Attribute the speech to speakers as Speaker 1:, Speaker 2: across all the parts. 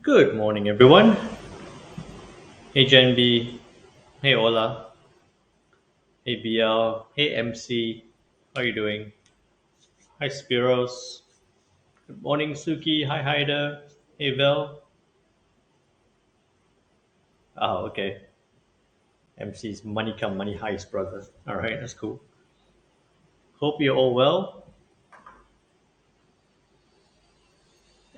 Speaker 1: Good morning, everyone. Hey, Jen B. Hey, Ola. Hey, BL. Hey, MC. How are you doing? Hi, Spiros. Good morning, Suki. Hi, Haida. Hey, Vel. Oh, okay. MC's money come, money heist, brother. All right, that's cool. Hope you're all well.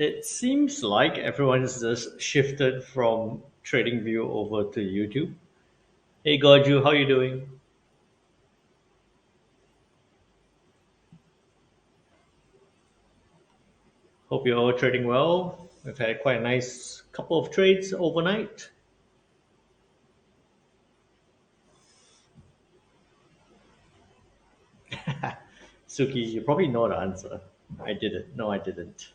Speaker 1: It seems like everyone's just shifted from TradingView over to YouTube. Hey, Goju, how you doing? Hope you're all trading well. We've had quite a nice couple of trades overnight. Suki, you probably know the answer. I didn't. No, I didn't.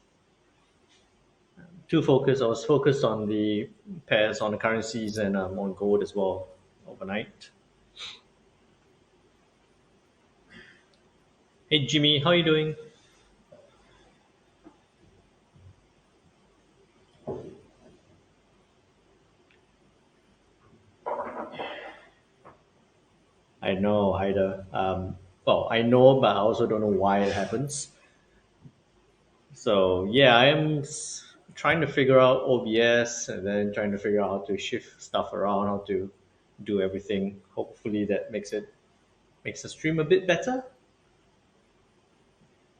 Speaker 1: Too focused. I was focused on the pairs, on the currencies, and on gold as well overnight. Hey, Jimmy, how you doing? I know, Haida. Well, I know, but I also don't know why it happens. So yeah, I am trying to figure out OBS and then trying to figure out how to shift stuff around, how to do everything. Hopefully, that makes the stream a bit better.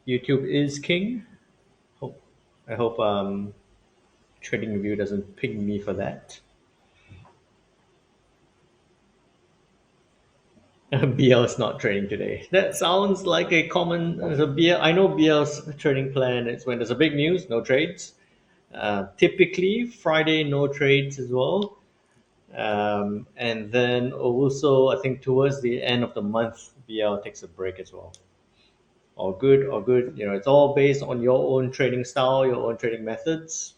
Speaker 1: YouTube is king. Hope I hope Trading View doesn't ping me for that. BL is not trading today. That sounds like a common a BL. I know BL's trading plan is when there's a big news, no trades. Typically Friday, no trades as well. And then also, I think towards the end of the month, BL takes a break as well. All good, all good. You know, it's all based on your own trading style, your own trading methods.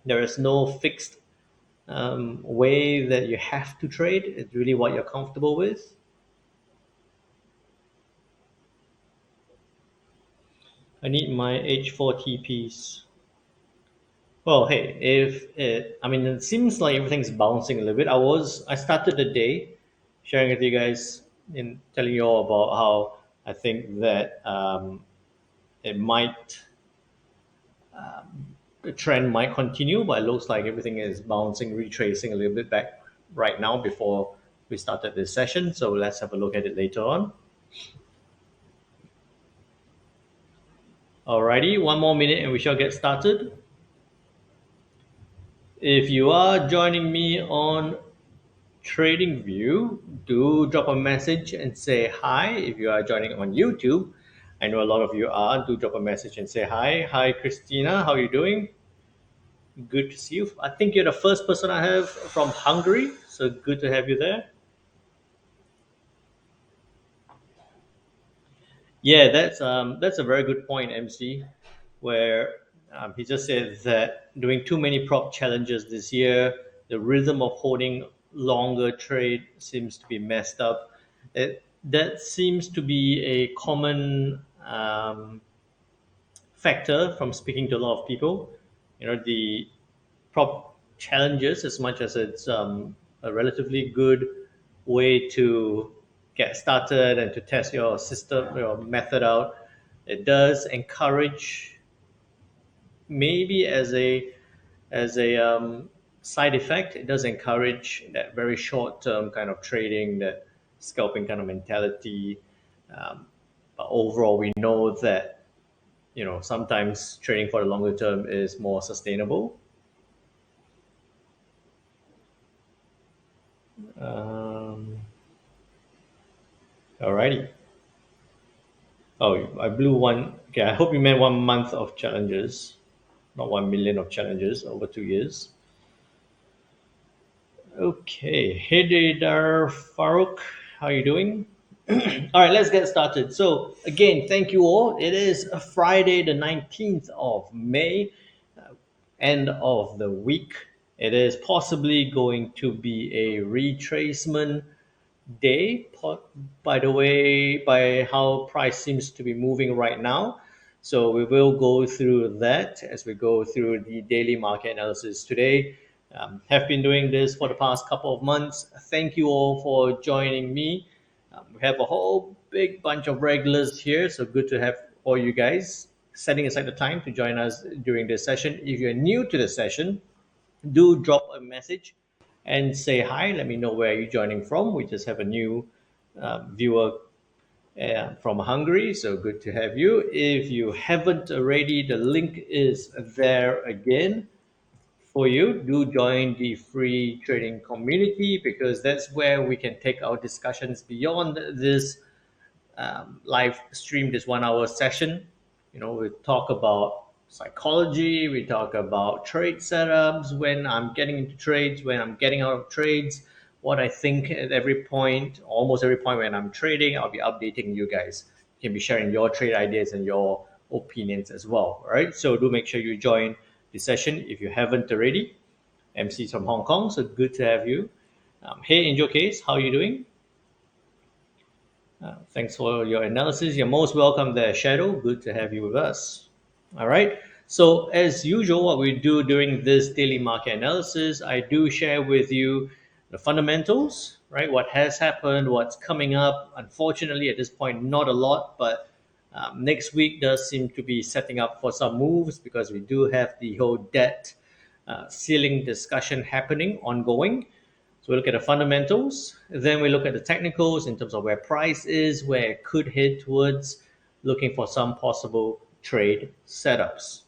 Speaker 1: There is no fixed way that you have to trade. It's really what you're comfortable with. I need my H4 TPs. Well, hey, I mean, it seems like everything's bouncing a little bit. I started the day sharing with you guys in telling you all about how I think that it might, the trend might continue, but it looks like everything is bouncing, retracing a little bit back right now before we started this session. So let's have a look at it later on. Alrighty, one more minute and we shall get started. If you are joining me on TradingView, do drop a message and say hi. If you are joining on YouTube, I know a lot of you are. Do drop a message and say hi. Hi, Christina. How are you doing? Good to see you. I think you're the first person I have from Hungary, so good to have you there. Yeah, that's a very good point, MC. Where he just said that doing too many prop challenges this year, the rhythm of holding longer trade seems to be messed up. That seems to be a common factor from speaking to a lot of people. You know, the prop challenges, as much as it's a relatively good way to get started and to test your system, your method out, it does encourage, maybe as a side effect, it does encourage that very short term kind of trading, that scalping kind of mentality. But overall, we know that sometimes trading for the longer term is more sustainable. Um, Alrighty. Oh, I blew one. Okay, I hope you meant 1 month of challenges, not 1 million of challenges over 2 years. Okay, hey there, Farouk. How are you doing? All right, let's get started. So, again, thank you all. It is Friday, the 19th of May, end of the week. It is possibly going to be a retracement day, by the way, by how price seems to be moving right now. So we will go through that as we go through the daily market analysis today. Have been doing this for the past couple of months. Thank you all for joining me. We have a whole big bunch of regulars here, so good to have all you guys setting aside the time to join us during this session. If you're new to the session, do drop a message and say hi. Let me know where you're joining from. We just have a new viewer from Hungary, so good to have you. If you haven't already, the link is there again for you. Do join the free trading community because that's where we can take our discussions beyond this live stream, this 1 hour session. We talk about psychology, we talk about trade setups, when I'm getting into trades, when I'm getting out of trades, what I think at every point, almost every point when I'm trading, I'll be updating you guys. You can be sharing your trade ideas and your opinions as well. All right. So do make sure you join the session if you haven't already. MC's from Hong Kong, so good to have you. Hey, Angel Case, how are you doing? Thanks for your analysis. You're most welcome there, Shadow. Good to have you with us. All right. So, as usual, what we do during this daily market analysis, I do share with you the fundamentals, right? What has happened, what's coming up. Unfortunately, at this point, not a lot, but next week does seem to be setting up for some moves because we do have the whole debt ceiling discussion happening, ongoing. So we look at the fundamentals, then we look at the technicals in terms of where price is, where it could head towards, looking for some possible trade setups.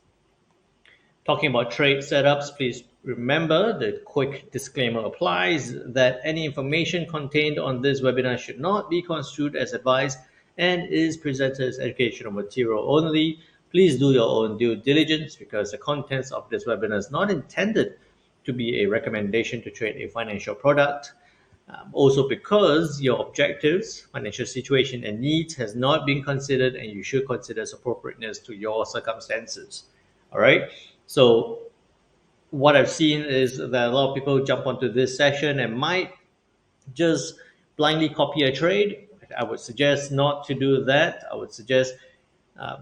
Speaker 1: Talking about trade setups, please remember the quick disclaimer applies that any information contained on this webinar should not be construed as advice and is presented as educational material only. Please do your own due diligence because the contents of this webinar is not intended to be a recommendation to trade a financial product. Also because your objectives, financial situation, and needs has not been considered, and you should consider its appropriateness to your circumstances. All right. So what I've seen is that a lot of people jump onto this session and might just blindly copy a trade. I would suggest not to do that. I would suggest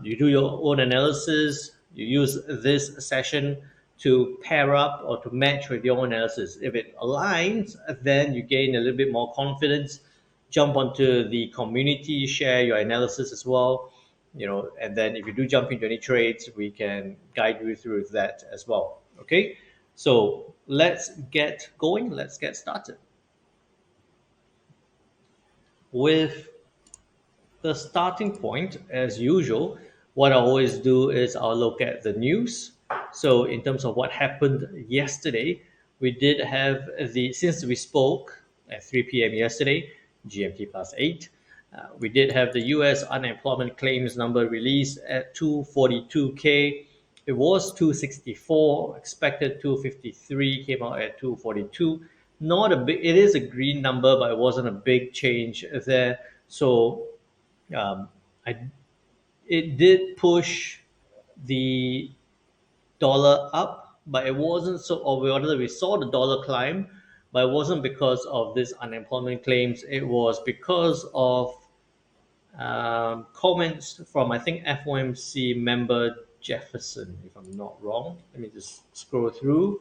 Speaker 1: you do your own analysis. You use this session to pair up or to match with your own analysis. If it aligns, then you gain a little bit more confidence. Jump onto the community, share your analysis as well. And then if you do jump into any trades, we can guide you through that as well. Okay, so let's get going. Let's get started with the starting point. As usual, what I always do is I'll look at the news. So in terms of what happened yesterday, we did have since we spoke at 3 p.m. yesterday, GMT +8, we did have the US unemployment claims number released at 242K. It was 264, expected 253, came out at 242. Not a big, it is a green number, but it wasn't a big change there. So um, I, it did push the dollar up, but it wasn't so, or rather we saw the dollar climb, but it wasn't because of this unemployment claims. It was because of comments from, I think, FOMC member Jefferson, if I'm not wrong. Let me just scroll through.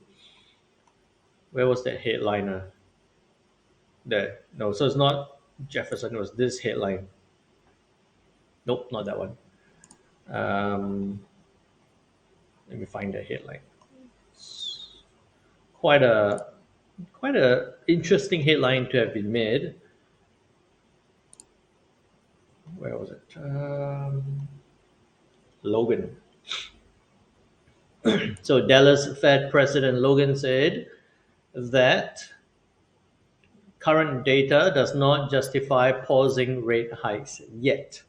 Speaker 1: Where was that headliner? There. No, so it's not Jefferson, it was this headline. Nope, not that one. Let me find the headline. Quite a interesting headline to have been made. Where was it? Logan. So Dallas Fed President Logan said that current data does not justify pausing rate hikes yet.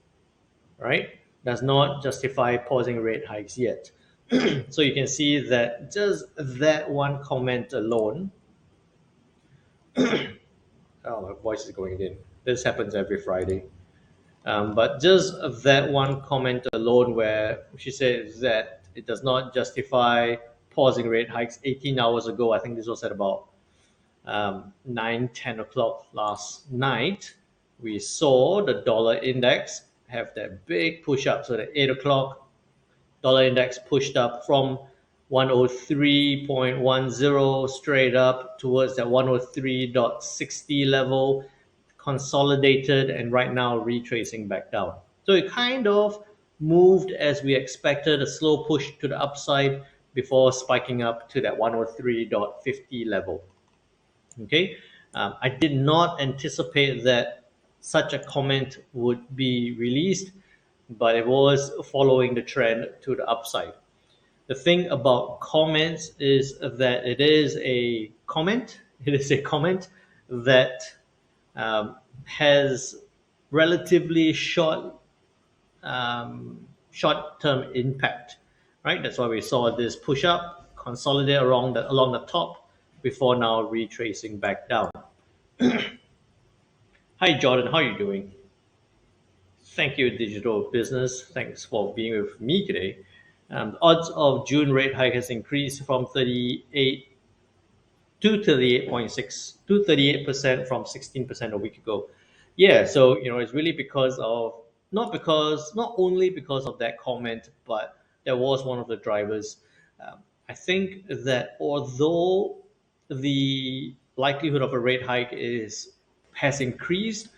Speaker 1: Right? Does not justify pausing rate hikes yet. So you can see that just that one comment alone. Oh, my voice is going in. This happens every Friday. But just that one comment alone, where she says that it does not justify pausing rate hikes 18 hours ago. I think this was at about 9-10 o'clock last night. We saw the dollar index have that big push up. So at 8 o'clock, dollar index pushed up from 103.10 straight up towards that 103.60 level, consolidated, and right now retracing back down. So it kind of moved as we expected, a slow push to the upside before spiking up to that 103.50 level. Okay, I did not anticipate that such a comment would be released, but it was following the trend to the upside. The thing about comments is that it is a comment. It is a comment that has relatively short-term impact, right? That's why we saw this push up, consolidate along the top before now retracing back down. Hi, Jordan. How are you doing? Thank you, Digital Business. Thanks for being with me today. The odds of June rate hike has increased from 38 to 38.6 to 38% from 16% a week ago. Yeah, so it's really because of not only because of that comment, but that was one of the drivers. I think that although the likelihood of a rate hike is has increased,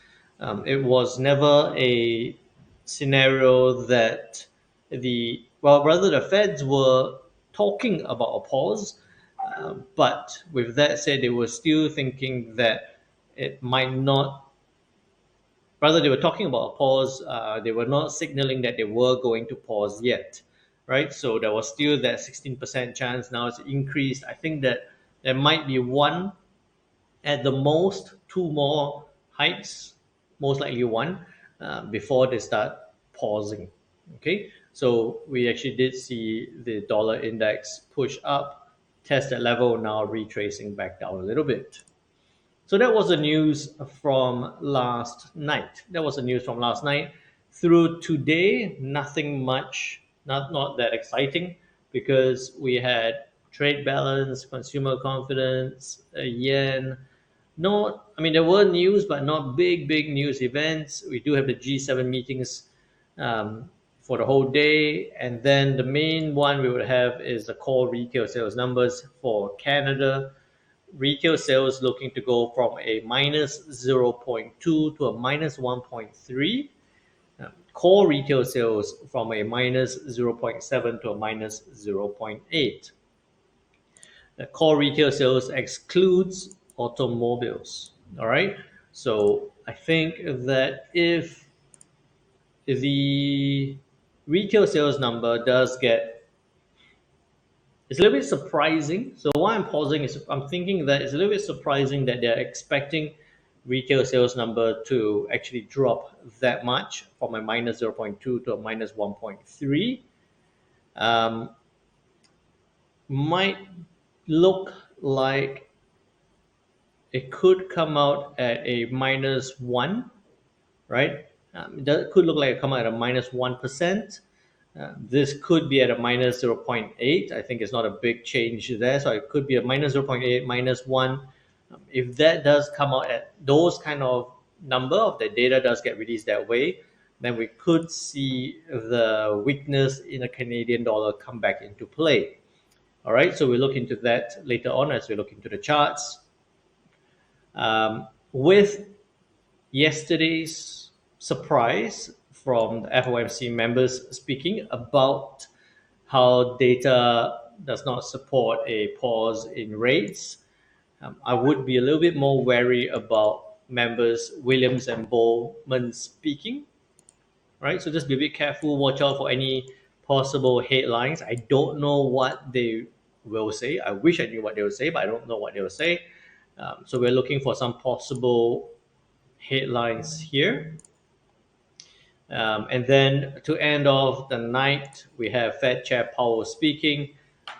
Speaker 1: it was never a scenario that rather the Feds were talking about a pause, but with that said, they were still thinking that it might not. Rather, they were talking about a pause. They were not signaling that they were going to pause yet, right? So there was still that 16% chance. Now it's increased. I think that there might be one, at the most, two more hikes, most likely one, before they start pausing. Okay, so we actually did see the dollar index push up, test that level, now retracing back down a little bit. So that was the news from last night. That was the news from last night. Through today, nothing much, not that exciting, because we had trade balance, consumer confidence, yen. No, I mean there were news, but not big news events. We do have the G7 meetings for the whole day, and then the main one we would have is the core retail sales numbers for Canada. Retail sales looking to go from a minus 0.2 to a minus 1.3. Core retail sales from a minus 0.7 to a minus 0.8. The core retail sales excludes automobiles. All right. So I think that if the retail sales number does get, it's a little bit surprising. So why I'm pausing is I'm thinking that it's a little bit surprising that they're expecting retail sales number to actually drop that much from a minus 0.2 to a minus 1.3. Might look like it could come out at a minus 1, right? That could look like it come out at a minus 1%. This could be at a minus 0.8. I think it's not a big change there. So it could be a minus 0.8, minus 1. If that does come out at those kind of number, of the data does get released that way, then we could see the weakness in the Canadian dollar come back into play. All right, so we'll look into that later on as we look into the charts. With yesterday's surprise from the FOMC members speaking about how data does not support a pause in rates, I would be a little bit more wary about members Williams and Bowman speaking, right? So just be a bit careful, watch out for any possible headlines. I don't know what they will say. I wish I knew what they will say, but I don't know what they will say. So we're looking for some possible headlines here. And then to end off the night, we have Fed Chair Powell speaking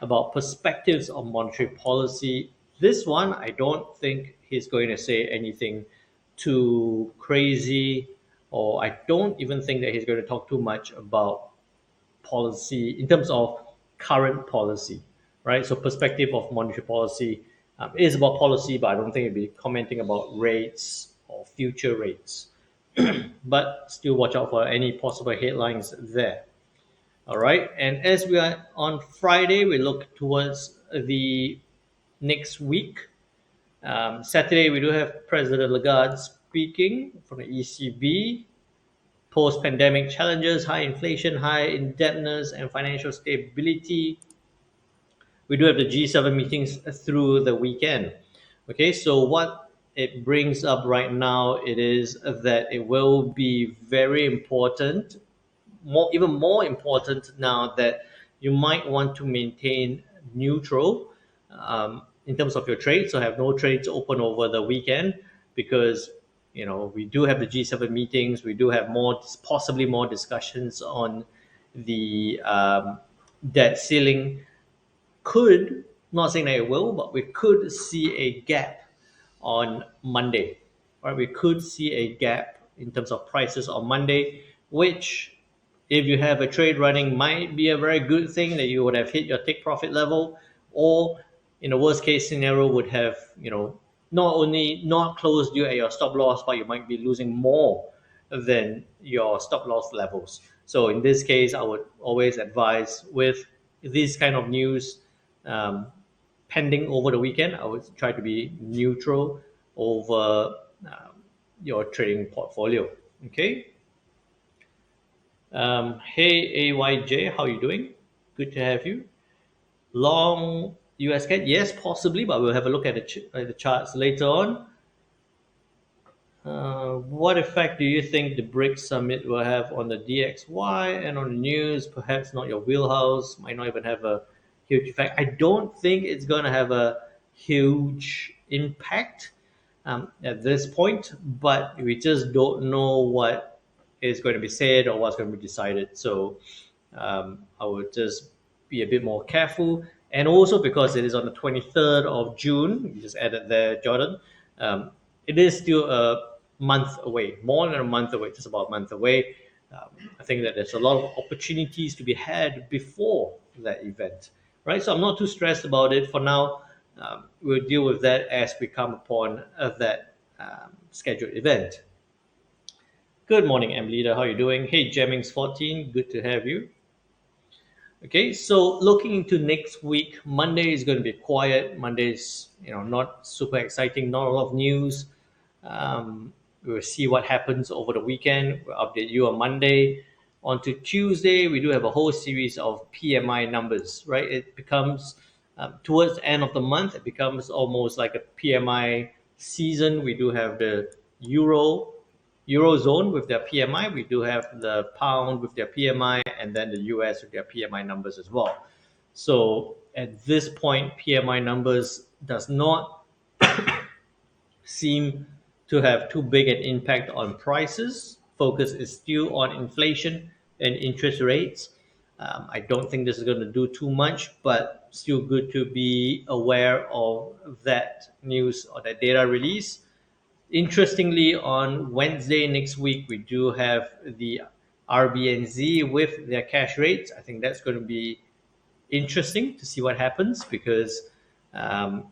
Speaker 1: about perspectives on monetary policy. This one, I don't think he's going to say anything too crazy, or I don't even think that he's going to talk too much about policy in terms of current policy, right? So perspective of monetary policy is about policy, but I don't think he'll be commenting about rates or future rates. But still watch out for any possible headlines there. All right. And as we are on Friday, we look towards the next week. Saturday, we do have President Lagarde speaking from the ECB. Post pandemic challenges, high inflation, high indebtedness, and financial stability. We do have the G7 meetings through the weekend. Okay, so what it brings up right now, it is that it will be very important, even more important now, that you might want to maintain neutral in terms of your trade. So have no trades open over the weekend, because we do have the G7 meetings. We do have possibly more discussions on the debt ceiling. Could, not saying that it will, but we could see a gap on Monday. Right, we could see a gap in terms of prices on Monday, which, if you have a trade running, might be a very good thing, that you would have hit your take profit level, or in the worst case scenario would have not only not closed you at your stop loss, but you might be losing more than your stop loss levels. So in this case, I would always advise, with this kind of news um, pending over the weekend, I would try to be neutral over your trading portfolio. Okay. Hey AYJ, how you doing? Good to have you. Long US cat, yes, possibly, but we'll have a look at the charts later on. What effect do you think the BRICS summit will have on the DXY and on the news? Perhaps not your wheelhouse, might not even have a huge effect. I don't think it's going to have a huge impact at this point, but we just don't know what is going to be said or what's going to be decided. So I would just be a bit more careful. And also, because it is on the 23rd of June, you just added there, Jordan, it is still a month away, more than a month away, just about a month away. I think that there's a lot of opportunities to be had before that event, right? So I'm not too stressed about it for now. We'll deal with that as we come upon that scheduled event. Good morning, M Leader. How are you doing? Hey, Jemmings14, good to have you. Okay, so looking into next week, Monday is going to be quiet. Monday is, not super exciting, not a lot of news. We'll see what happens over the weekend. We'll update you on Monday. On to Tuesday, we do have a whole series of PMI numbers, right? It becomes, towards the end of the month, it becomes almost like a PMI season. We do have the Eurozone with their PMI. We do have the pound with their PMI, and then the US with their PMI numbers as well. So at this point, PMI numbers does not seem to have too big an impact on prices. Focus is still on inflation and interest rates. I don't think this is going to do too much, but still good to be aware of that news or that data release. Interestingly, on Wednesday next week, we do have the RBNZ with their cash rates. I think that's going to be interesting to see what happens, because um,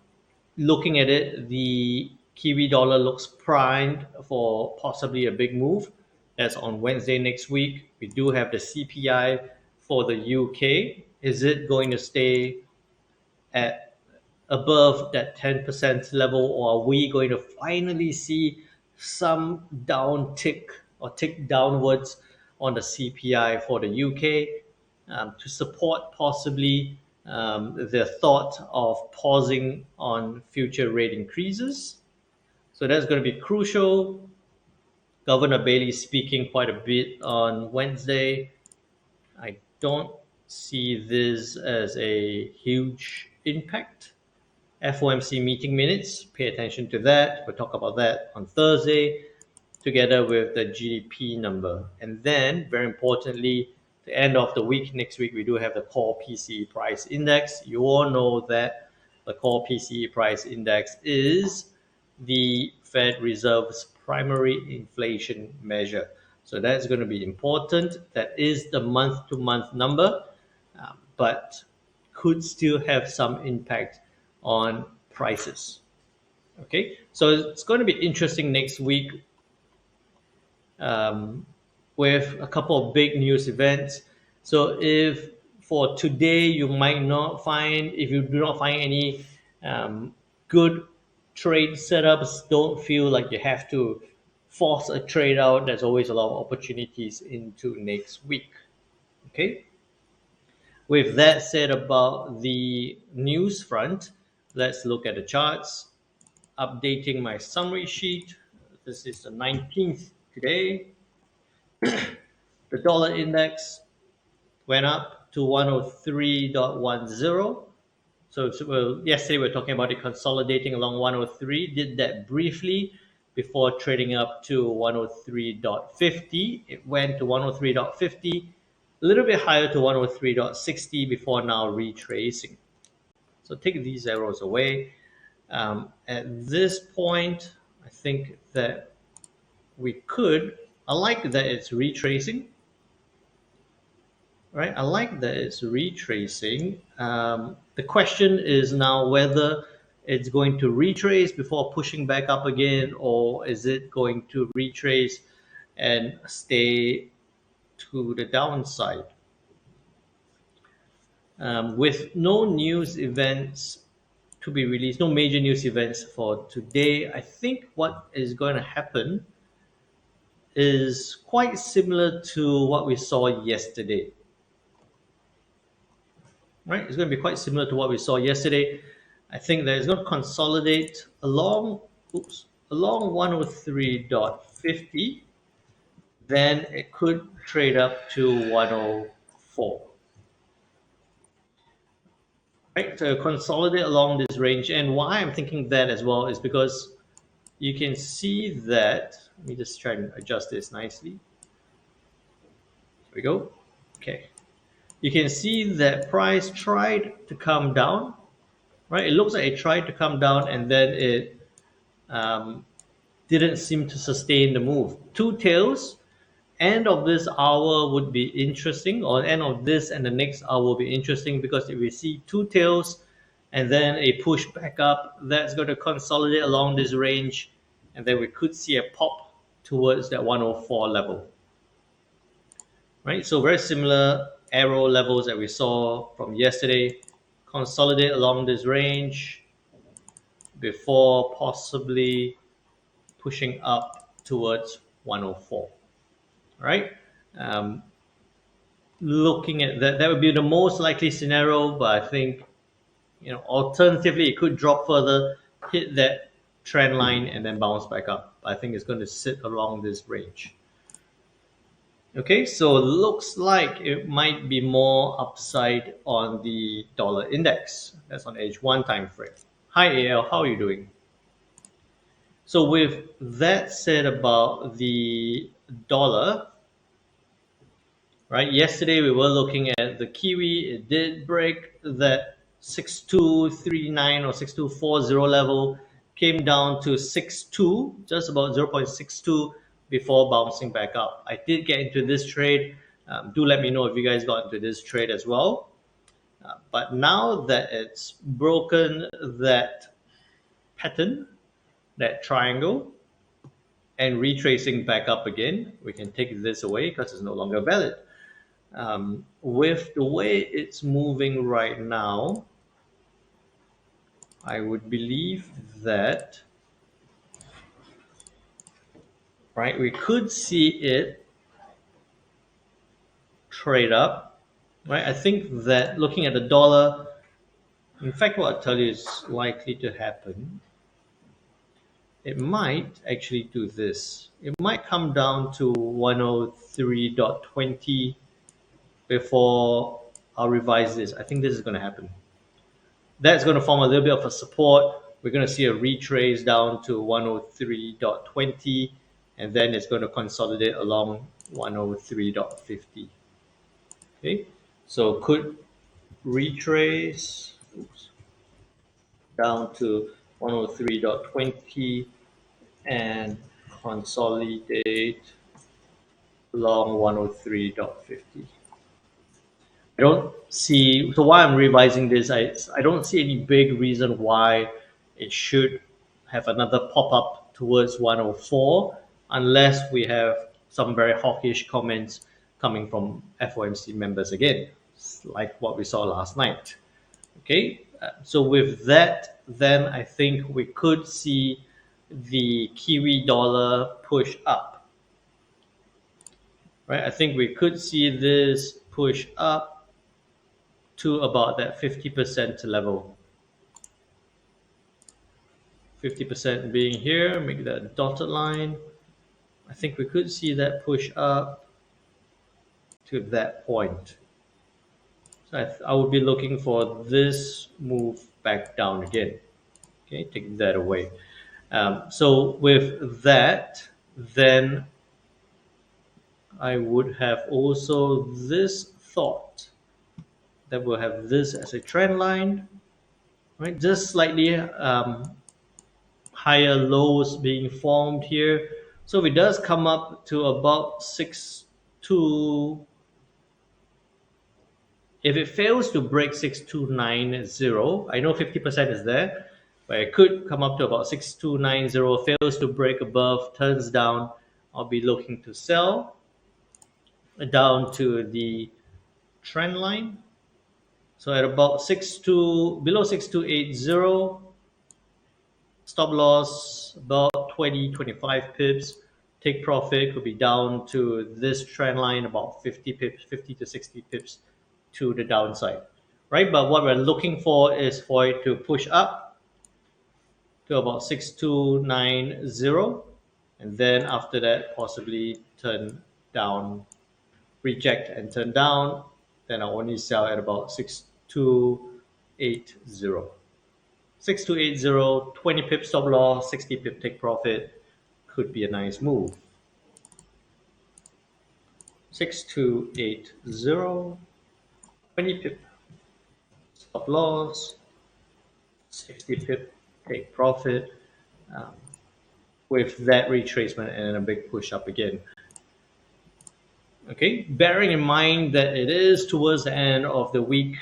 Speaker 1: looking at it, the Kiwi dollar looks primed for possibly a big move. That's on Wednesday next week. We do have the CPI for the UK. Is it going to stay at above that 10% level, or are we going to finally see some down tick or tick downwards on the CPI for the UK to support possibly the thought of pausing on future rate increases? So that's going to be crucial. Governor Bailey speaking quite a bit on Wednesday. I don't see this as a huge impact. FOMC meeting minutes, pay attention to that. We'll talk about that on Thursday, together with the GDP number. And then, very importantly, the end of the week, next week, we do have the core PCE price index. You all know that the core PCE price index is the Fed Reserve's primary inflation measure. So that's going to be important. That is the month-to-month number, but could still have some impact on prices. Okay, so it's going to be interesting next week with a couple of big news events. So if for today you might not find, if you do not find any good trade setups, don't feel like you have to force a trade out. There's always a lot of opportunities into next week. Okay. With that said about the news front, let's look at the charts. Updating my summary sheet. This is the 19th today. The dollar index went up to 103.10. So yesterday we were talking about it consolidating along 103. Did that briefly before trading up to 103.50. It went to 103.50, a little bit higher to 103.60 before now retracing. So take these arrows away. At this point, I think that we could. I like that it's retracing. Right, I like that it's retracing. The question is now whether it's going to retrace before pushing back up again, or is it going to retrace and stay to the downside? With no news events to be released, no major news events for today, I think what is going to happen is quite similar to what we saw yesterday. Right, it's going to be quite similar to what we saw yesterday. I think that it's going to consolidate along, along 103.50. Then it could trade up to 104. Right, so consolidate along this range. And why I'm thinking that as well is because you can see that. Let me just try and adjust this nicely. Here we go. Okay. You can see that price tried to come down, right? It looks like it tried to come down and then it didn't seem to sustain the move. Two tails, end of this hour would be interesting, or end of this and the next hour will be interesting, because if we see two tails and then a push back up, that's going to consolidate along this range, and then we could see a pop towards that 104 level. Right, so very similar arrow levels that we saw from yesterday. Consolidate along this range before possibly pushing up towards 104. All right. Looking at that, that would be the most likely scenario, but I think, alternatively, it could drop further, hit that trend line, and then bounce back up. I think it's going to sit along this range. Okay, so it looks like it might be more upside on the dollar index. That's on H1 time frame. Hi AL, how are you doing? So with that said about the dollar, right? Yesterday we were looking at the Kiwi. It did break that 6239 or 6240 level, came down to 62, just about 0.62 before bouncing back up. I did get into this trade. Do let me know if you guys got into this trade as well. But now that it's broken that pattern, that triangle, and retracing back up again, we can take this away because it's no longer valid. With the way it's moving right now, I would believe that, right, we could see it trade up, right? I think that looking at the dollar, in fact, what I'll tell you is likely to happen. It might actually do this. It might come down to 103.20 before I'll revise this. I think this is going to happen. That's going to form a little bit of a support. We're going to see a retrace down to 103.20, and then it's going to consolidate along 103.50. Okay, so could retrace down to 103.20 and consolidate along 103.50. I don't see, so why I'm revising this, I don't see any big reason why it should have another pop-up towards 104 unless we have some very hawkish comments coming from FOMC members again, like what we saw last night. Okay, so with that, then I think we could see the Kiwi dollar push up. Right, I think we could see this push up to about that 50% level. 50% being here, make that dotted line. I think we could see that push up to that point. So I would be looking for this move back down again. Okay, take that away. So with that, then I would have also this thought that we'll have this as a trend line, right? Just slightly higher lows being formed here. So if it does come up to about 6.2, if it fails to break 6290, I know 50% is there, but it could come up to about 6290, fails to break above, turns down, I'll be looking to sell down to the trend line. So at about below 6280, stop loss about 20-25 pips. Take profit could be down to this trend line about 50 pips, 50 to 60 pips to the downside, right? But what we're looking for is for it to push up to about 6290, and then after that possibly turn down, reject and turn down. Then I'll only sell at about 6280. 6280, 20 pip stop loss, 60 pip take profit could be a nice move. 6280, 20 pip stop loss, 60 pip take profit, with that retracement and a big push up again. Okay, bearing in mind that it is towards the end of the week,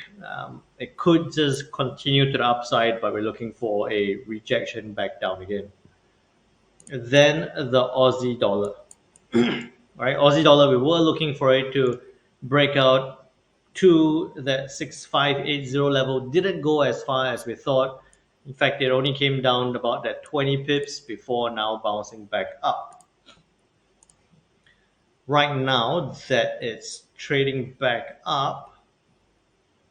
Speaker 1: it could just continue to the upside, but we're looking for a rejection back down again. Then the Aussie dollar. Right, Aussie dollar, we were looking for it to break out to that 6580 level. Didn't go as far as we thought. In fact, it only came down about that 20 pips before now bouncing back up. Right now that it's trading back up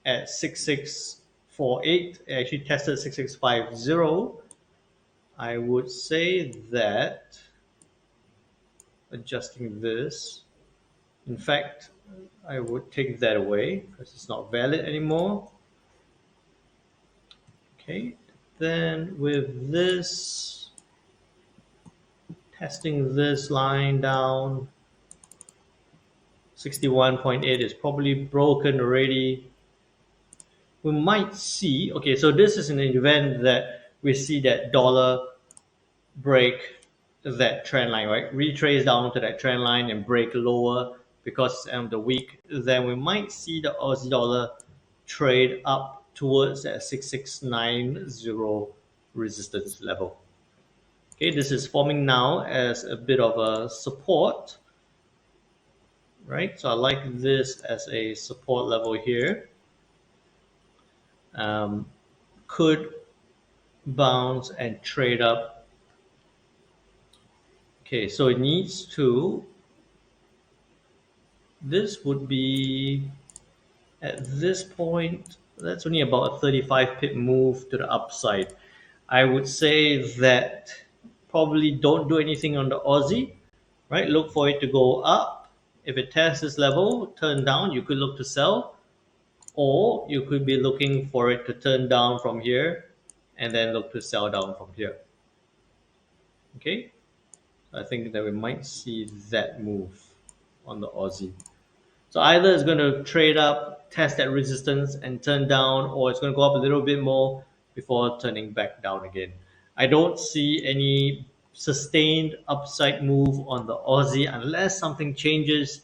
Speaker 1: at 6648, it actually tested 6650. I would say that adjusting this, in fact, I would take that away because it's not valid anymore. Okay, then with this, testing this line down, 61.8 is probably broken already. We might see, okay, so this is an event that we see that dollar break that trend line, right? Retrace down to that trend line and break lower because it's end of the week. Then we might see the Aussie dollar trade up towards that 6690 resistance level. Okay, this is forming now as a bit of a support, right? So I like this as a support level here. Could bounce and trade up. Okay, so it needs to, this would be at this point, that's only about a 35 pip move to the upside. I would say that probably don't do anything on the Aussie, right? Look for it to go up. If it tests this level, turn down, you could look to sell, or you could be looking for it to turn down from here and then look to sell down from here. Okay, I think that we might see that move on the Aussie. So either it's going to trade up, test that resistance and turn down, or it's going to go up a little bit more before turning back down again. I don't see any sustained upside move on the Aussie unless something changes.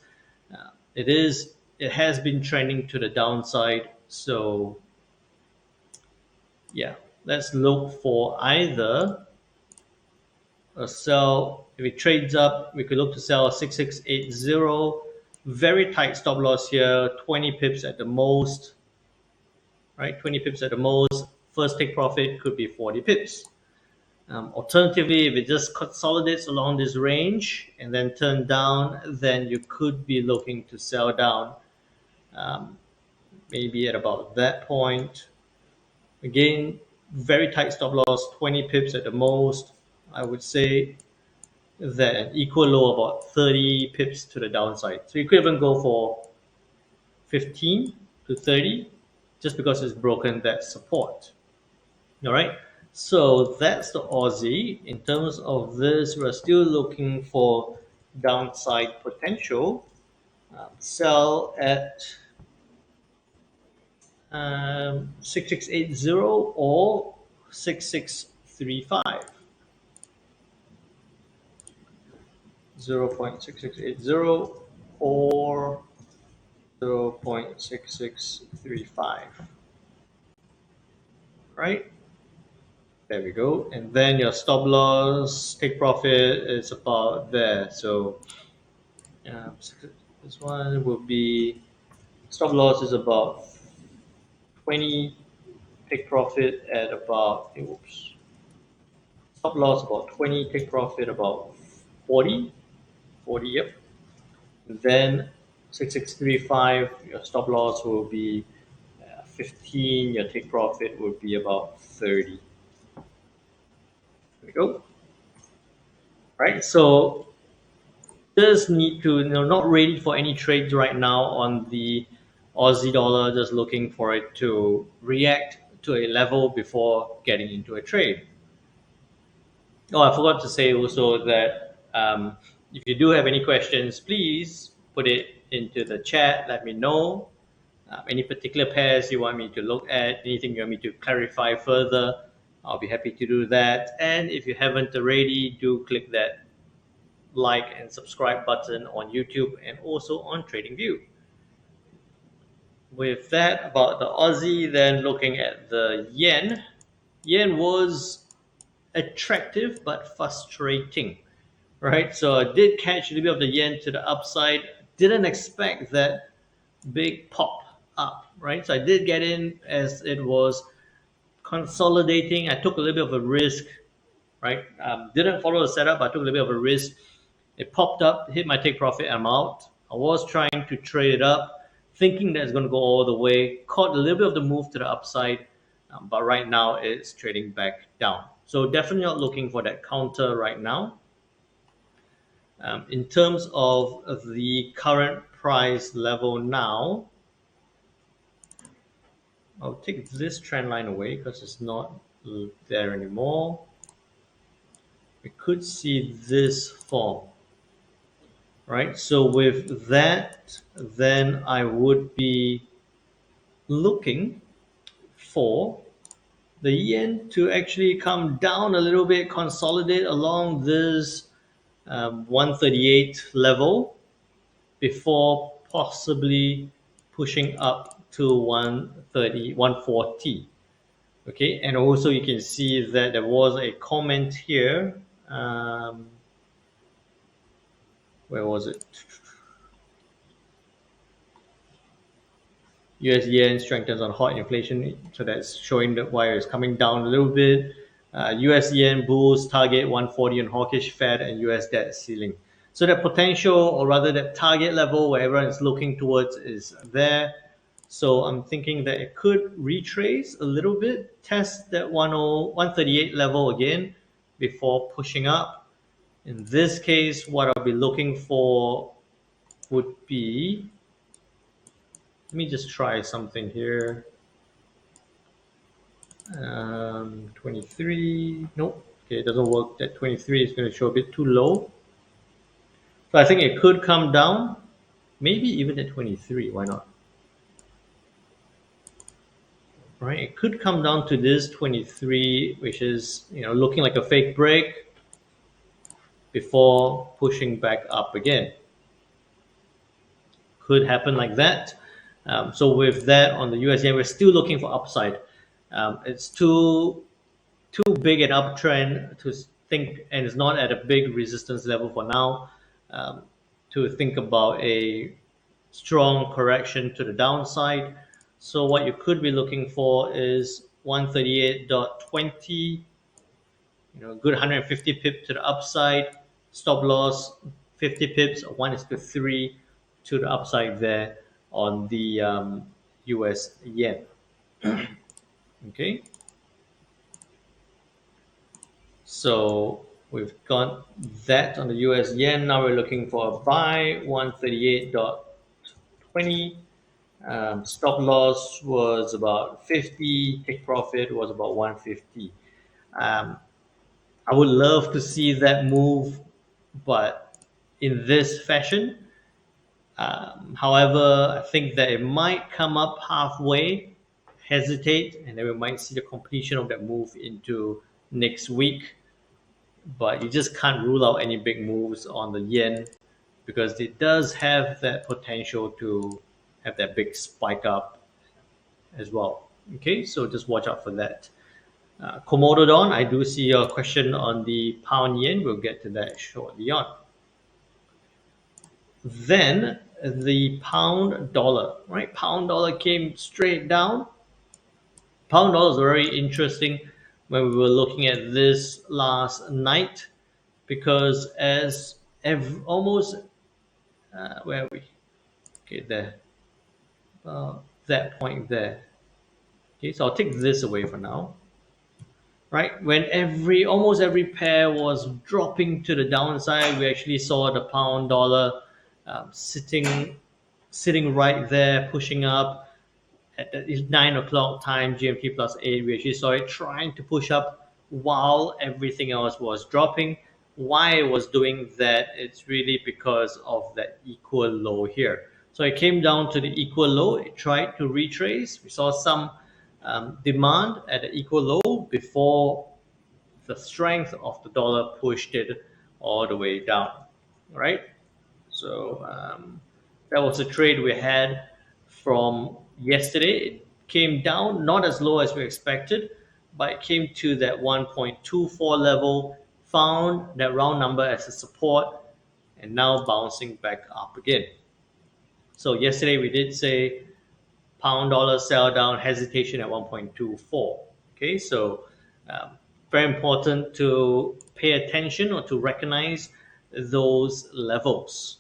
Speaker 1: It has been trending to the downside. So yeah, let's look for either a sell. If it trades up, we could look to sell 6680 Very tight stop loss here, 20 pips at the most, right? 20 pips at the most. First take profit could be 40 pips. Alternatively, if it just consolidates along this range and then turn down, then you could be looking to sell down, um, maybe at about that point. Again, very tight stop loss, 20 pips at the most. I would say that an equal low about 30 pips to the downside. So you could even go for 15 to 30 just because it's broken that support. All right. So that's the Aussie. In terms of this, we're still looking for downside potential. Sell at 6680 or 6635. 0.6680 or 0.6635. Right? There we go. And then your stop loss, take profit is about there. So this one will be stop loss is about 20, take profit at about, oops, stop loss about 20, take profit about 40, 40, yep. And then 6635, your stop loss will be 15, your take profit would be about 30. There we go. Right, so just need to, not ready for any trades right now on the Aussie dollar, just looking for it to react to a level before getting into a trade. Oh, I forgot to say also that if you do have any questions, please put it into the chat. Let me know. Any particular pairs you want me to look at, anything you want me to clarify further, I'll be happy to do that. And if you haven't already, do click that like and subscribe button on YouTube and also on TradingView. With that about the Aussie, then looking at the yen. Yen was attractive but frustrating, right? So I did catch a little bit of the yen to the upside. Didn't expect that big pop up, right? So I did get in as it was consolidating. I took a little bit of a risk, right? Didn't follow the setup, but I took a little bit of a risk. It popped up, hit my take profit, I'm out. I was trying to trade it up, thinking that it's going to go all the way. Caught a little bit of the move to the upside, but right now it's trading back down. So definitely not looking for that counter right now. In terms of the current price level now, I'll take this trend line away because it's not there anymore. We could see this form, right? So with that, then I would be looking for the yen to actually come down a little bit, consolidate along this 138 level before possibly pushing up to 130, 140. Okay, and also you can see that there was a comment here. Where was it? US yen strengthens on hot inflation, so that's showing that wire is coming down a little bit. US yen bulls target 140 on hawkish Fed and US debt ceiling. So that potential, or rather that target level where everyone is looking towards, is there. So I'm thinking that it could retrace a little bit, test that 138 level again before pushing up. In this case, what I'll be looking for would be, let me just try something here. 23, nope, okay, it doesn't work. That 23 is going to show a bit too low. So I think it could come down, maybe even at 23, why not? Right, it could come down to this 23, which is, looking like a fake break before pushing back up again. Could happen like that. So with that on the US yen, we're still looking for upside. It's too big an uptrend to think, and it's not at a big resistance level for now, to think about a strong correction to the downside. So what you could be looking for is 138.20, good 150 pips to the upside, stop loss 50 pips, 1:3 to the upside there on the US yen. Okay, so we've got that on the US yen. Now we're looking for a buy 138.20. Stop loss was about 50, take profit was about 150. Um, I would love to see that move, but in this fashion. However, I think that it might come up halfway, hesitate, and then we might see the completion of that move into next week. But you just can't rule out any big moves on the yen because it does have that potential to have that big spike up as well. Okay, so just watch out for that. Commododon, I do see your question on the pound yen. We'll get to that shortly on. Then the pound dollar, right? Pound dollar came straight down. Pound dollar is very interesting when we were looking at this last night because as almost where are we? Okay, there, that point there. Okay, so I'll take this away for now. Right when almost every pair was dropping to the downside, we actually saw the pound dollar sitting right there, pushing up at 9 o'clock time GMT plus 8. We actually saw it trying to push up while everything else was dropping. Why it was doing that? It's really because of that equal low here. So it came down to the equal low. It tried to retrace. We saw some demand at the equal low before the strength of the dollar pushed it all the way down, right? So that was a trade we had from yesterday. It came down, not as low as we expected, but it came to that 1.24 level, found that round number as a support, and now bouncing back up again. So yesterday we did say pound dollar sell down, hesitation at 1.24. Okay, so um, very important to pay attention or to recognize those levels.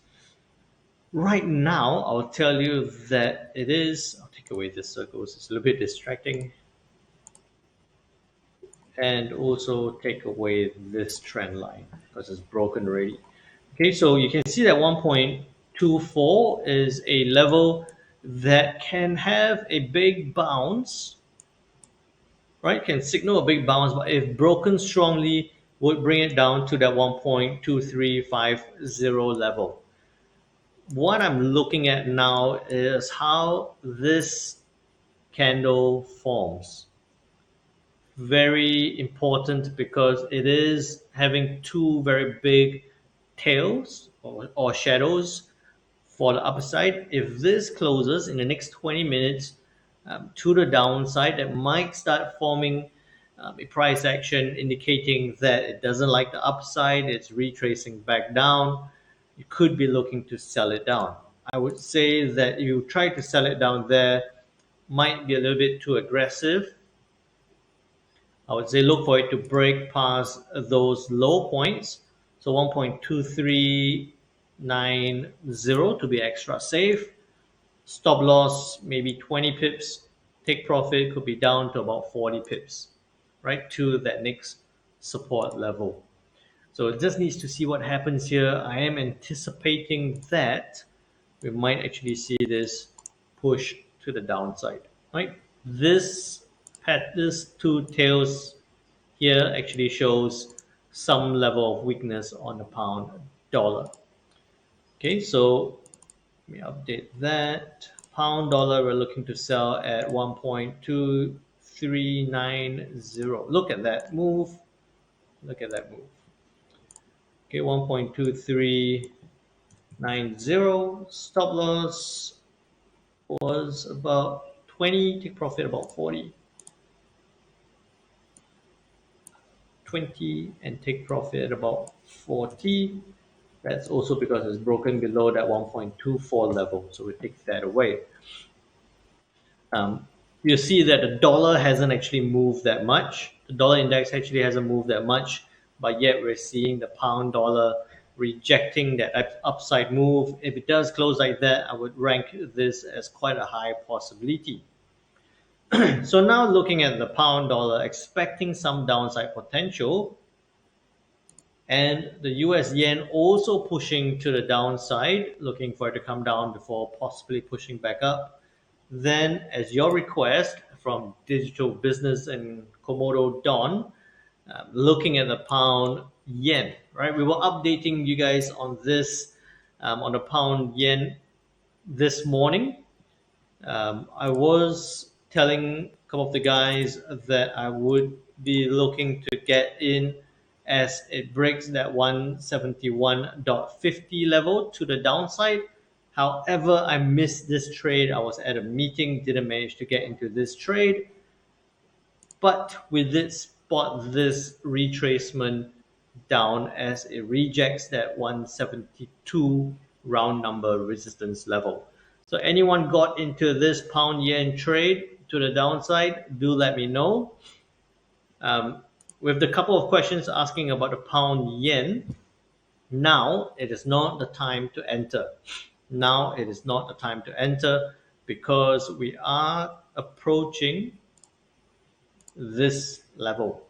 Speaker 1: Right now, I'll tell you that it is. I'll take away this circles. It's a little bit distracting, and also take away this trend line because it's broken already. Okay, so you can see that 1.24 is a level that can have a big bounce, right? Can signal a big bounce, but if broken strongly, would bring it down to that 1.2350 level. What I'm looking at now is how this candle forms. Very important because it is having two very big tails or shadows for the upside. If this closes in the next 20 minutes to the downside, that might start forming a price action indicating that it doesn't like the upside, it's retracing back down. You could be looking to sell it down. I would say that you try to sell it down there might be a little bit too aggressive. I would say look for it to break past those low points. So 1.2390 to be extra safe. Stop loss maybe 20 pips. Take profit could be down to about 40 pips, right, to that next support level. So it just needs to see what happens here. I am anticipating that we might actually see this push to the downside, right? This two tails here actually shows some level of weakness on the pound dollar. Okay, so let me update that. Pound dollar, we're looking to sell at 1.2390. Look at that move. Look at that move. Okay, 1.2390. Stop loss was about 20. Take profit about 40. 20 and take profit about 40. That's also because it's broken below that 1.24 level, so we take that away. Um, you see that the dollar hasn't actually moved that much. The dollar index actually hasn't moved that much, but yet we're seeing the pound dollar rejecting that upside move. If it does close like that, I would rank this as quite a high possibility. So now looking at the pound dollar, expecting some downside potential, and the US yen also pushing to the downside, looking for it to come down before possibly pushing back up. Then, as your request from Digital Business and Komodo Don, looking at the pound yen, right? We were updating you guys on this, on the pound yen this morning. I was telling a couple of the guys that I would be looking to get in as it breaks that 171.50 level to the downside. However, I missed this trade. I was at a meeting, didn't manage to get into this trade, but we did spot this retracement down as it rejects that 172 round number resistance level. So anyone got into this pound yen trade to the downside, do let me know. With the couple of questions asking about the pound yen, now it is not the time to enter. Now it is not the time to enter because we are approaching this level.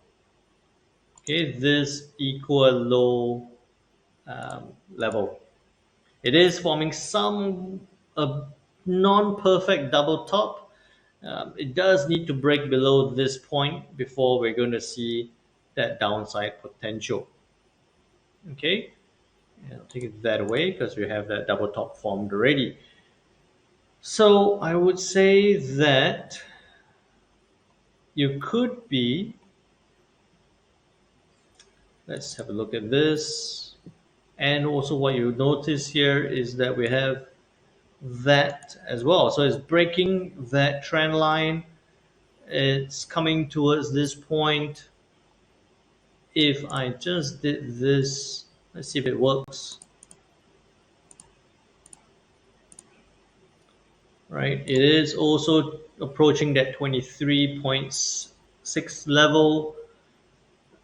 Speaker 1: Okay, this equal low level. It is forming some non-perfect double top. It does need to break below this point before we're going to see that downside potential. Okay, and I'll take that away because we have that double top formed already. So I would say that you could be, let's have a look at this. And also what you notice here is that we have that as well. So it's breaking that trend line. It's coming towards this point. If I just did this, let's see if it works. Right, it is also approaching that 23.6 level.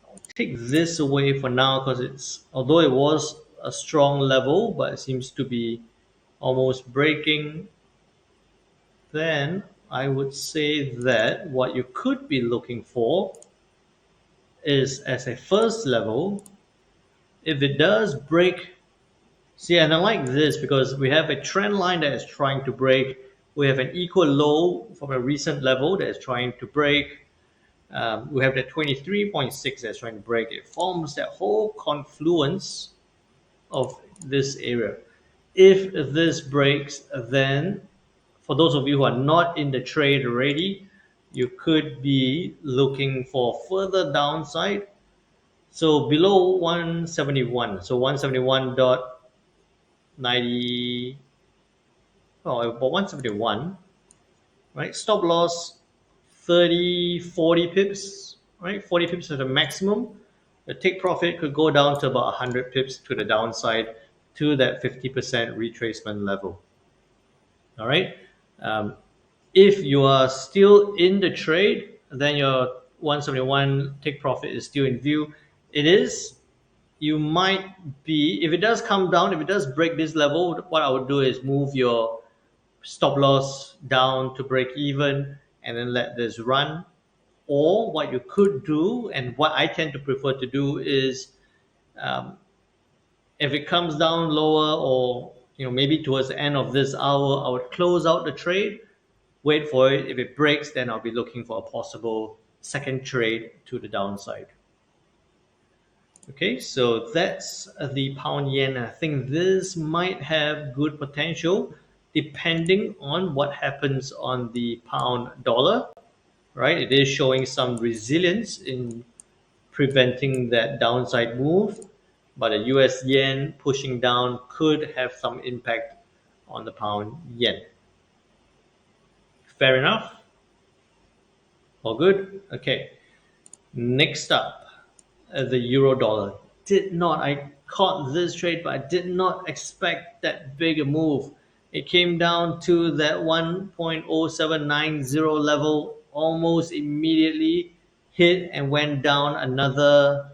Speaker 1: I'll take this away for now because it's, although it was a strong level, but it seems to be almost breaking. Then I would say that what you could be looking for is as a first level, if it does break. See, and I like this because we have a trend line that is trying to break. We have an equal low from a recent level that is trying to break. We have the 23.6 that's trying to break. It forms that whole confluence of this area. If this breaks, then for those of you who are not in the trade already, you could be looking for further downside. So below 171, so 171.90, oh, about 171, right? Stop loss 30, 40 pips, right? 40 pips is the maximum. The take profit could go down to about 100 pips to the downside to that 50% retracement level. All right. If you are still in the trade, then your 171 take profit is still in view. It is. You might be, if it does come down, if it does break this level, what I would do is move your stop loss down to break even and then let this run. Or what you could do, and what I tend to prefer to do, is if it comes down lower, or maybe towards the end of this hour, I would close out the trade, wait for it. If it breaks, then I'll be looking for a possible second trade to the downside. Okay, so that's the pound yen. I think this might have good potential depending on what happens on the pound dollar, right? It is showing some resilience in preventing that downside move, but the US yen pushing down could have some impact on the pound yen. Fair enough? All good? Okay. Next up, the euro dollar. caught this trade, but I did not expect that big a move. It came down to that 1.0790 level almost immediately, hit and went down another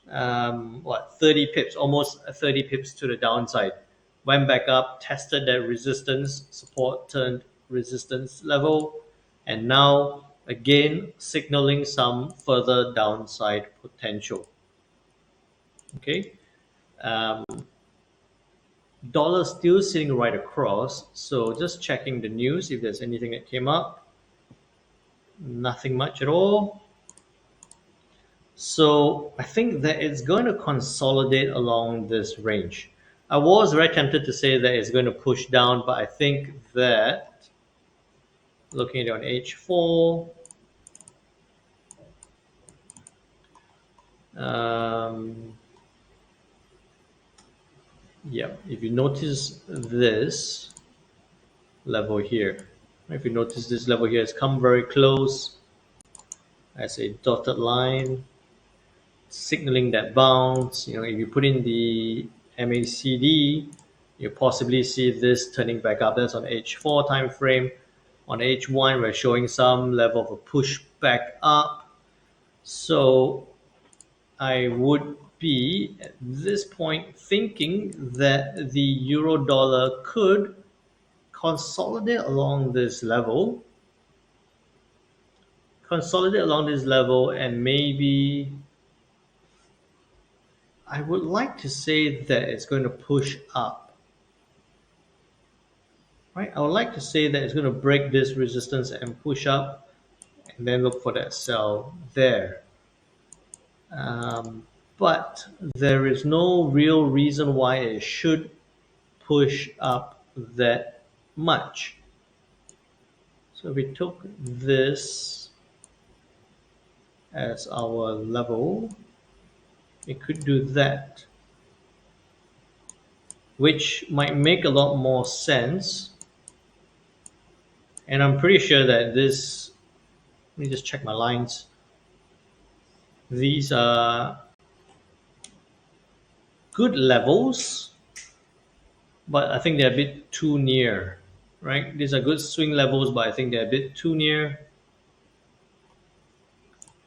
Speaker 1: 30 pips, almost 30 pips to the downside. Went back up, tested that resistance, support turned resistance level, and now again signaling some further downside potential. Okay, um, dollar still sitting right across, so just checking the news if there's anything that came up. Nothing much at all. So I think that it's going to consolidate along this range. I was very tempted to say that it's going to push down, but I think that looking at it on H4, um, yeah, if you notice this level here, if you notice this level here has come very close as a dotted line, signaling that bounce. If you put in the MACD, you possibly see this turning back up. That's on H4 time frame. On H1, we're showing some level of a push back up. So I would be at this point thinking that the euro dollar could consolidate along this level, and maybe I would like to say that it's going to push up. Right? I would like to say that it's going to break this resistance and push up, and then look for that sell there. But there is no real reason why it should push up that much. So if we took this as our level, it could do that, which might make a lot more sense. And I'm pretty sure that this, let me just check my lines. These are good levels, but I think they're a bit too near, right? These are good swing levels, but I think they're a bit too near.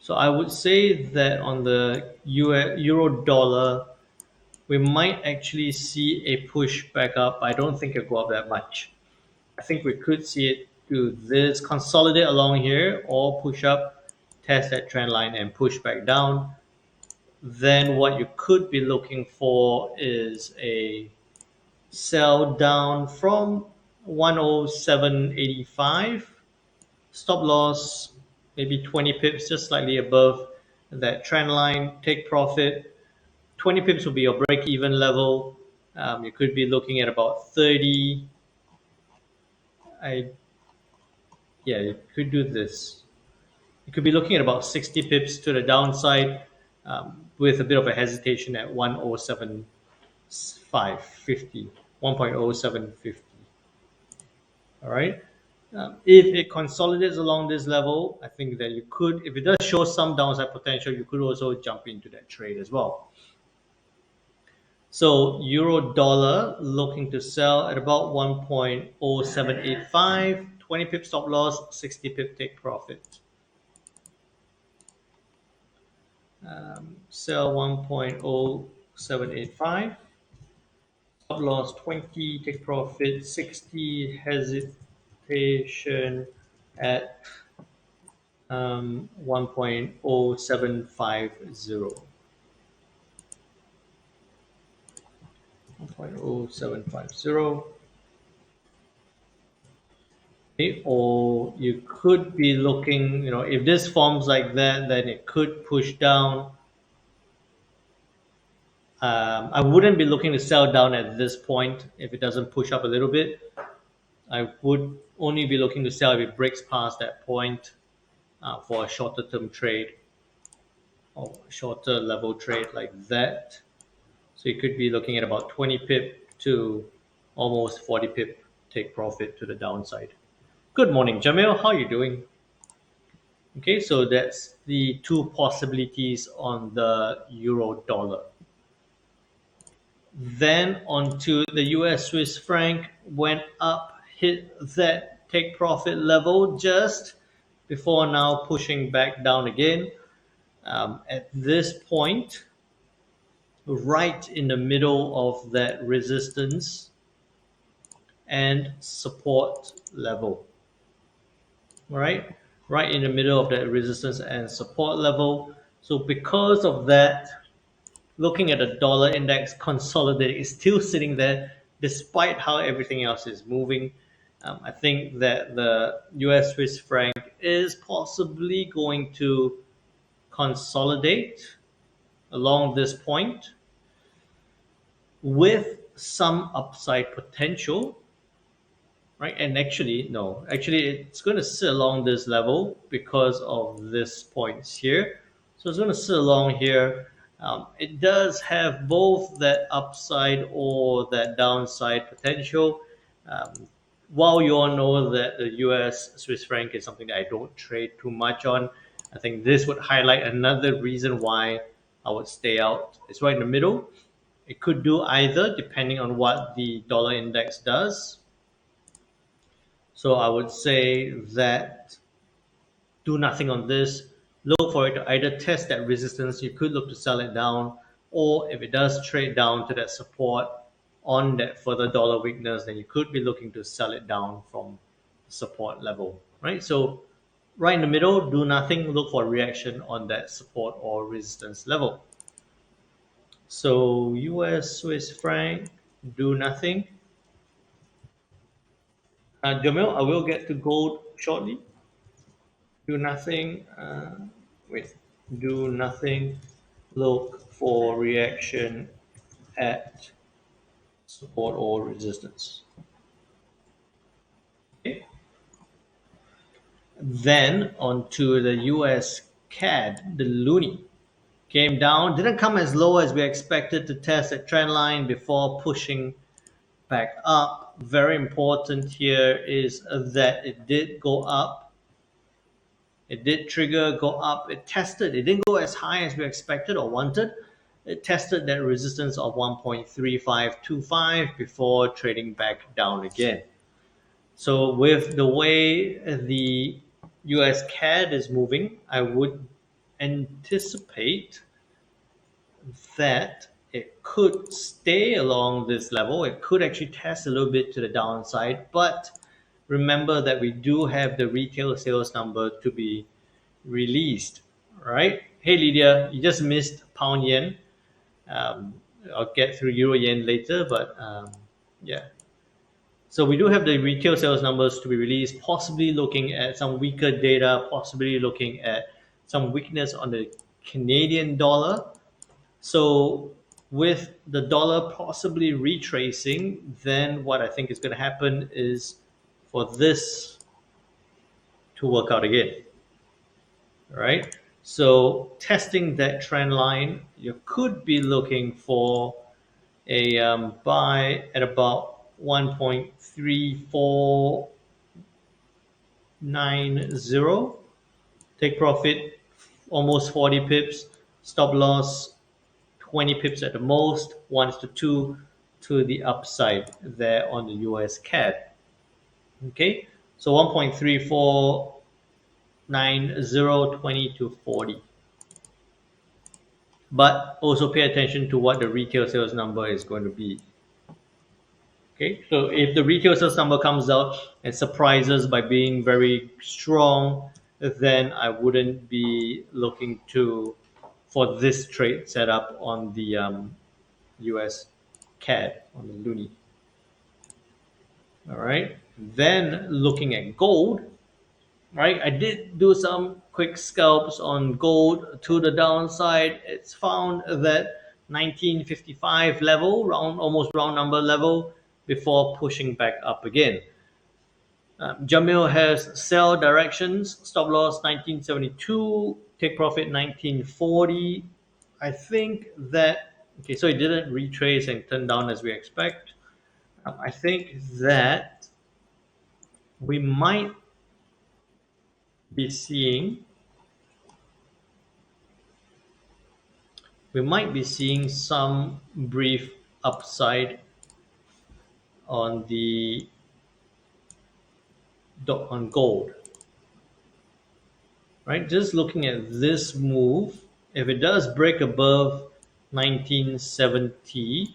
Speaker 1: So I would say that on the euro dollar, we might actually see a push back up. I don't think it'll go up that much. I think we could see it do this, consolidate along here, or push up, test that trend line and push back down. Then what you could be looking for is a sell down from 107.85, stop loss maybe 20 pips, just slightly above that trend line, take profit. 20 pips will be your break even level. You could be looking at about 30. You could do this. You could be looking at about 60 pips to the downside, with a bit of a hesitation at 107.50. 1.0750. All right. If it consolidates along this level, I think that you could, if it does show some downside potential, you could also jump into that trade as well. So euro dollar looking to sell at about 1.0785, 20 pip stop loss, 60 pip take profit. Sell 1.0785, stop loss 20, take profit 60, hesitation at 1.0750. 1.0750. Okay, or you could be looking, if this forms like that, then it could push down. I wouldn't be looking to sell down at this point if it doesn't push up a little bit. I would only be looking to sell if it breaks past that point, for a shorter term trade or shorter level trade like that. So you could be looking at about 20 pip to almost 40 pip take profit to the downside. Good morning, Jamil. How are you doing? Okay, so that's the two possibilities on the euro dollar. Then onto the US Swiss franc went up, hit that take profit level just before now pushing back down again. At this point, right in the middle of that resistance and support level, right? Right in the middle of that resistance and support level. So because of that, looking at the dollar index consolidating, is still sitting there despite how everything else is moving. I think that the US Swiss franc is possibly going to consolidate along this point with some upside potential, right? And actually, no, actually, it's going to sit along this level because of this points here. So it's going to sit along here. It does have both that upside or that downside potential. Um, while you all know that the US Swiss franc is something that I don't trade too much on, I think this would highlight another reason why I would stay out. It's right in the middle. It could do either depending on what the dollar index does. So I would say that do nothing on this. Look for it to either test that resistance. You could look to sell it down, or if it does trade down to that support on that further dollar weakness, then you could be looking to sell it down from support level, right? So right in the middle, do nothing. Look for reaction on that support or resistance level. So US Swiss franc, do nothing. Jamil, I will get to gold shortly. Do nothing. Wait, do nothing. Look for reaction at support or resistance. Okay. Then onto the US CAD, the loonie came down, didn't come as low as we expected to test a trend line before pushing back up. Very important here is that it did go up. It did trigger, go up. It tested. It didn't go as high as we expected or wanted. It tested that resistance of 1.3525 before trading back down again. So with the way the US CAD is moving, I would anticipate that it could stay along this level. It could actually test a little bit to the downside, but remember that we do have the retail sales number to be released, right? Hey Lydia, you just missed pound yen. Um, I'll get through euro yen later, but yeah. So we do have the retail sales numbers to be released, possibly looking at some weaker data, possibly looking at some weakness on the Canadian dollar. So with the dollar possibly retracing, then what I think is going to happen is for this to work out again. All right. So testing that trend line, you could be looking for a buy at about 1.3490. Take profit almost 40 pips. Stop loss 20 pips at the most, 1 to 2 to the upside there on the US CAD. Okay, so 1.3490, 20 to 40. But also pay attention to what the retail sales number is going to be. Okay, so if the retail sales number comes out and surprises by being very strong, then I wouldn't be looking to for this trade setup on the US CAD on the loonie. All right, then looking at gold, right? I did do some quick scalps on gold to the downside. It's found that 1955 level, round almost round number level, before pushing back up again. Jamil has sell directions, stop loss 1972, take profit 1940. I think that, okay, so it didn't retrace and turn down as we expect. I think that we might be seeing some brief upside on the on gold, right? Just looking at this move, if it does break above 1970,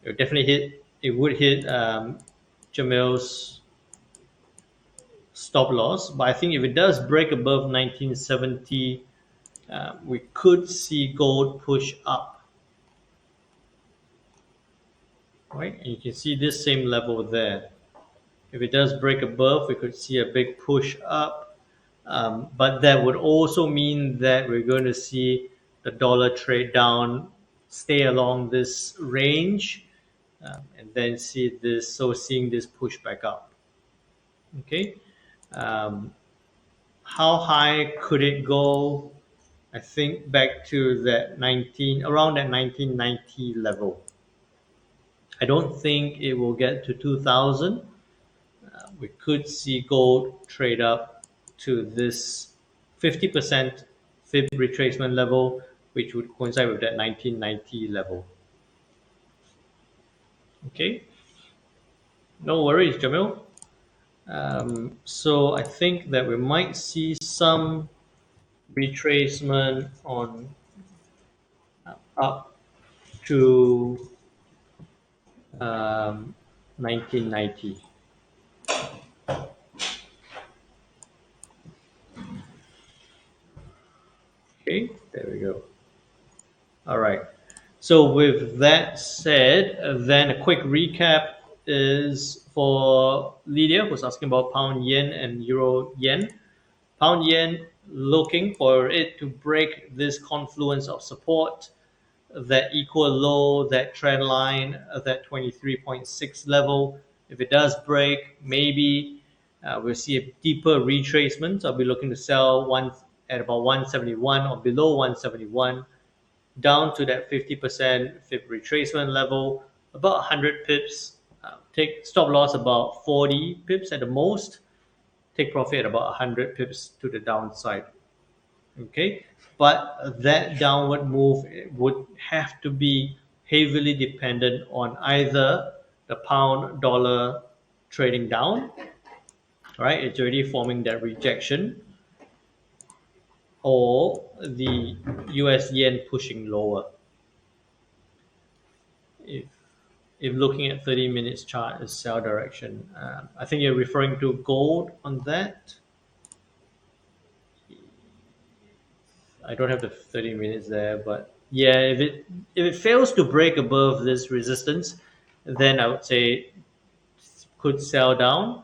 Speaker 1: it would definitely hit. It would hit Jamil's stop loss. But I think if it does break above 1970, we could see gold push up, right? And you can see this same level there. If it does break above, we could see a big push up. But that would also mean that we're going to see the dollar trade down, stay along this range, and then see this. So seeing this push back up. Okay, um, how high could it go? I think back to that 1990 level. I don't think it will get to 2000. We could see gold trade up to this 50% fib retracement level, which would coincide with that 1990 level. Okay, no worries, Jamil. So I think that we might see some retracement on up to 1990. Okay, there we go. All right. So with that said, then a quick recap is for Lydia, who's asking about pound yen and euro yen. Pound yen looking for it to break this confluence of support, that equal low, that trend line, that 23.6 level. If it does break, maybe we'll see a deeper retracement. I'll be looking to sell one at about 171 or below 171, down to that 50% fib retracement level, about 100 pips. Take stop loss about 40 pips at the most. Take profit at about 100 pips to the downside. Okay, but that downward move would have to be heavily dependent on either the pound dollar trading down, right? It's already forming that rejection, or the US yen pushing lower. If if looking at 30 minutes chart is sell direction, I think you're referring to gold on that. I don't have the 30 minutes there, but yeah, if it fails to break above this resistance, then I would say could sell down.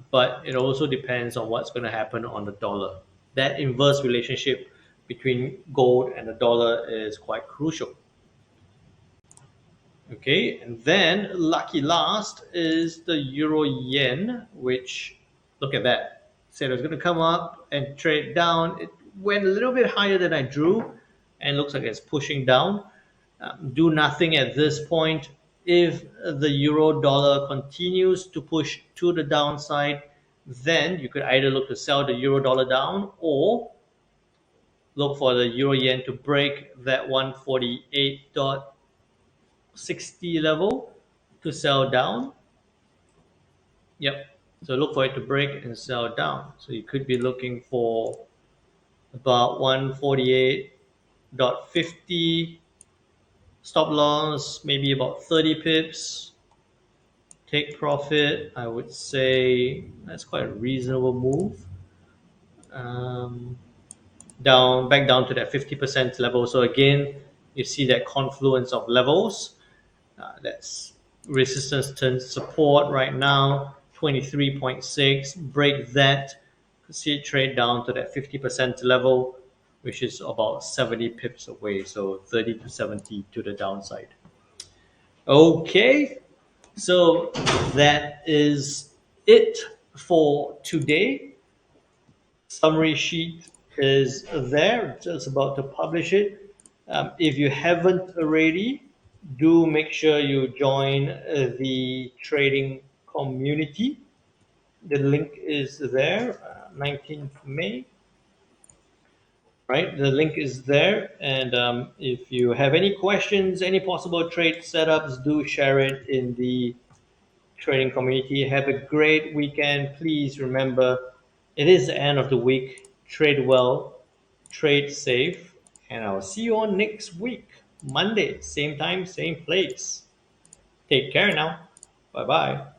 Speaker 1: But it also depends on what's going to happen on the dollar. That inverse relationship between gold and the dollar is quite crucial. Okay, and then lucky last is the euro yen, which look at that. Said it was going to come up and trade down. It went a little bit higher than I drew, and looks like it's pushing down. Do nothing at this point. If the euro dollar continues to push to the downside, then you could either look to sell the euro dollar down or look for the euro yen to break that 148.60 level to sell down. Yep. So look for it to break and sell down. So you could be looking for about 148.50 stop loss, maybe about 30 pips. Take profit, I would say that's quite a reasonable move. Um, back down to that 50% level. So again, you see that confluence of levels. That's resistance turns support right now, 23.6. Break that, see it trade down to that 50% level, which is about 70 pips away. So 30 to 70 to the downside. Okay, so that is it for today. Summary sheet is there, just about to publish it. If you haven't already, do make sure you join the trading community. The link is there, 19th May. right? The link is there. And if you have any questions, any possible trade setups, do share it in the trading community. Have a great weekend. Please remember, it is the end of the week. Trade well, trade safe, and I'll see you on next week, Monday, same time, same place. Take care now. Bye bye.